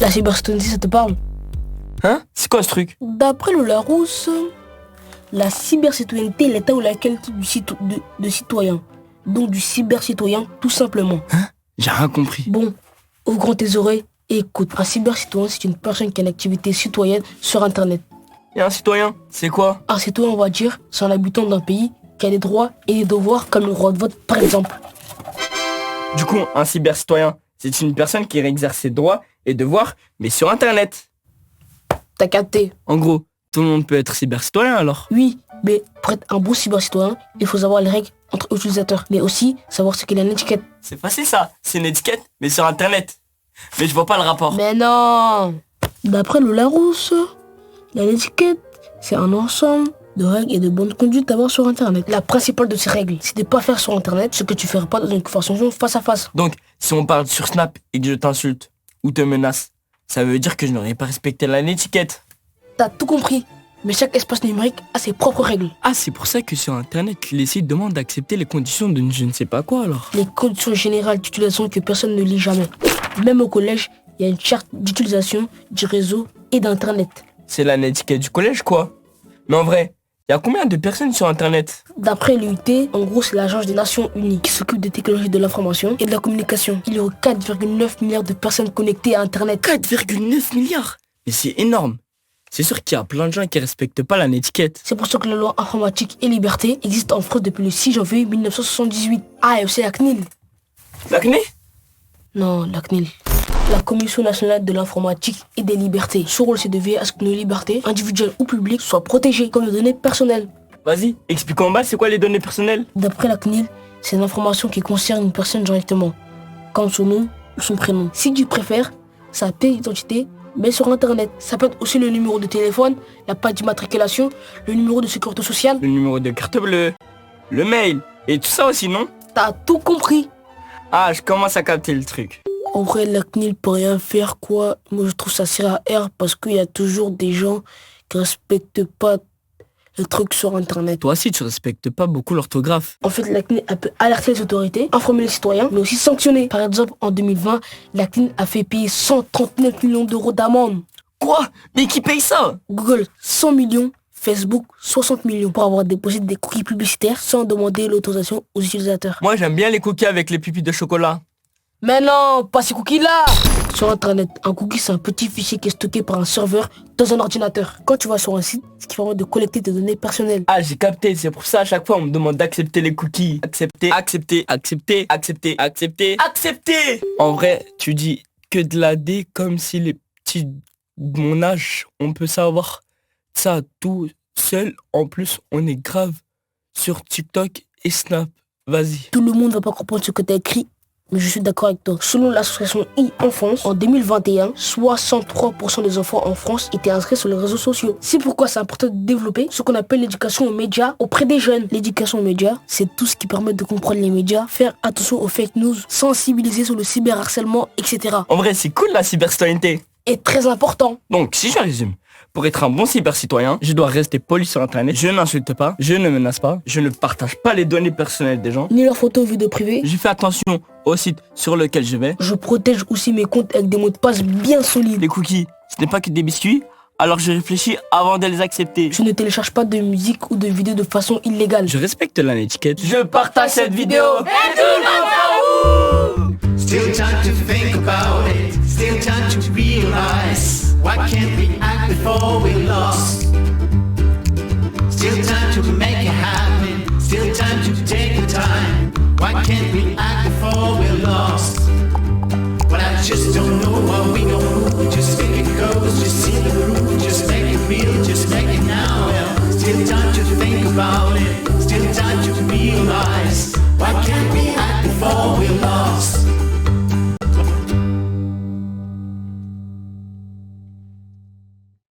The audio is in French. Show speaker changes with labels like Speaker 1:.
Speaker 1: La cybersécurité, ça te parle?
Speaker 2: Hein? C'est quoi ce truc?
Speaker 1: D'après le Larousse, la cybercitoyenneté est l'état ou la qualité de citoyen. Donc du cybercitoyen, tout simplement.
Speaker 2: Hein? J'ai rien compris.
Speaker 1: Bon, ouvre grand tes oreilles et écoute. Un cybercitoyen, c'est une personne qui a une activité citoyenne sur Internet.
Speaker 2: Et un citoyen, c'est quoi?
Speaker 1: Un citoyen, on va dire, c'est un habitant d'un pays qui a des droits et des devoirs comme le droit de vote, par exemple.
Speaker 2: Du coup, un cybercitoyen, c'est une personne qui exerce ses droits et devoirs, mais sur Internet.
Speaker 1: T'as capté?
Speaker 2: En gros, tout le monde peut être cybercitoyen alors?
Speaker 1: Oui, mais pour être un bon cybercitoyen, il faut savoir les règles entre utilisateurs, mais aussi savoir ce qu'est une étiquette.
Speaker 2: C'est facile ça, c'est une étiquette, mais sur Internet. Mais je vois pas le rapport.
Speaker 1: Mais non! D'après le Larousse, l'étiquette, c'est un ensemble de règles et de bonnes conduites à avoir sur Internet. La principale de ces règles, c'est de ne pas faire sur Internet ce que tu ferais pas dans une conversation face à face.
Speaker 2: Donc, si on parle sur Snap et que je t'insulte ou te menace, ça veut dire que je n'aurais pas respecté l'étiquette.
Speaker 1: T'as tout compris, mais chaque espace numérique a ses propres règles.
Speaker 2: Ah, c'est pour ça que sur Internet, les sites demandent d'accepter les conditions de je ne sais pas quoi alors.
Speaker 1: Les conditions générales d'utilisation que personne ne lit jamais. Même au collège, il y a une charte d'utilisation du réseau et d'Internet.
Speaker 2: C'est l'étiquette du collège quoi. Mais en vrai, il y a combien de personnes sur Internet?
Speaker 1: D'après l'UIT, en gros, c'est l'agence des Nations Unies qui s'occupe des technologies de l'information et de la communication. Il y a 4,9 milliards de personnes connectées à Internet.
Speaker 2: 4,9 milliards? Mais c'est énorme. C'est sûr qu'il y a plein de gens qui respectent pas l'étiquette.
Speaker 1: C'est pour ça que la loi informatique et liberté existe en France depuis le 6 janvier 1978. Ah, et aussi la CNIL.
Speaker 2: La CNIL?
Speaker 1: Non, la CNIL. La Commission nationale de l'informatique et des libertés. Son rôle, c'est de veiller à ce que nos libertés, individuelles ou publiques, soient protégées comme les données personnelles.
Speaker 2: Vas-y, explique en bas, c'est quoi les données personnelles?
Speaker 1: D'après la CNIL, c'est l'information qui concerne une personne directement, comme son nom ou son prénom. Si tu préfères, sa pièce d'identité, mais sur Internet. Ça peut être aussi le numéro de téléphone, la page d'immatriculation, le numéro de sécurité sociale,
Speaker 2: le numéro de carte bleue, le mail, et tout ça aussi, non?
Speaker 1: T'as tout compris.
Speaker 2: Ah, je commence à capter le truc.
Speaker 1: En vrai, la CNIL peut rien faire, quoi. Moi, je trouve ça sert à R parce qu'il y a toujours des gens qui respectent pas le truc sur Internet.
Speaker 2: Toi aussi, tu respectes pas beaucoup l'orthographe.
Speaker 1: En fait, la CNIL elle peut alerter les autorités, informer les citoyens, mais aussi sanctionner. Par exemple, en 2020, la CNIL a fait payer 139 millions d'euros d'amende.
Speaker 2: Quoi? Mais qui paye ça?
Speaker 1: Google, 100 millions. Facebook, 60 millions pour avoir déposé des cookies publicitaires sans demander l'autorisation aux utilisateurs.
Speaker 2: Moi, j'aime bien les cookies avec les pupilles de chocolat.
Speaker 1: Mais non, pas ces cookies-là! Sur Internet, un cookie, c'est un petit fichier qui est stocké par un serveur dans un ordinateur. Quand tu vas sur un site, ce qui permet de collecter tes données personnelles.
Speaker 2: Ah, j'ai capté, c'est pour ça à chaque fois on me demande d'accepter les cookies. Accepter, accepter, accepter, accepter, accepter, accepter. En vrai, tu dis que de la D comme si les petits de mon âge, on peut savoir ça tout seul. En plus, on est grave sur TikTok et Snap. Vas-y.
Speaker 1: Tout le monde va pas comprendre ce que tu as écrit, mais je suis d'accord avec toi. Selon l'association e-Enfance, en 2021, 63% des enfants en France étaient inscrits sur les réseaux sociaux. C'est pourquoi c'est important de développer ce qu'on appelle l'éducation aux médias auprès des jeunes. L'éducation aux médias, c'est tout ce qui permet de comprendre les médias, faire attention aux fake news, sensibiliser sur le cyberharcèlement, etc.
Speaker 2: En vrai, c'est cool la cybercitoyenneté.
Speaker 1: Et très important.
Speaker 2: Donc, si je résume, pour être un bon cybercitoyen, je dois rester poli sur Internet, je n'insulte pas, je ne menace pas, je ne partage pas les données personnelles des gens,
Speaker 1: ni leurs photos ou vidéos privées.
Speaker 2: Je fais attention au site sur lequel je vais.
Speaker 1: Je protège aussi mes comptes avec des mots de passe bien solides.
Speaker 2: Les cookies, ce n'est pas que des biscuits, alors je réfléchis avant de les accepter.
Speaker 1: Je ne télécharge pas de musique ou de vidéos de façon illégale.
Speaker 2: Je respecte l'étiquette. Je partage cette vidéo.
Speaker 3: Et tout le monde va où? Still time to think about it. Still time to realize. Why can't we act before we're lost? Still time to make it happen. Still time to take the time. Why can't we act before we're lost? Well, I just don't know what we don't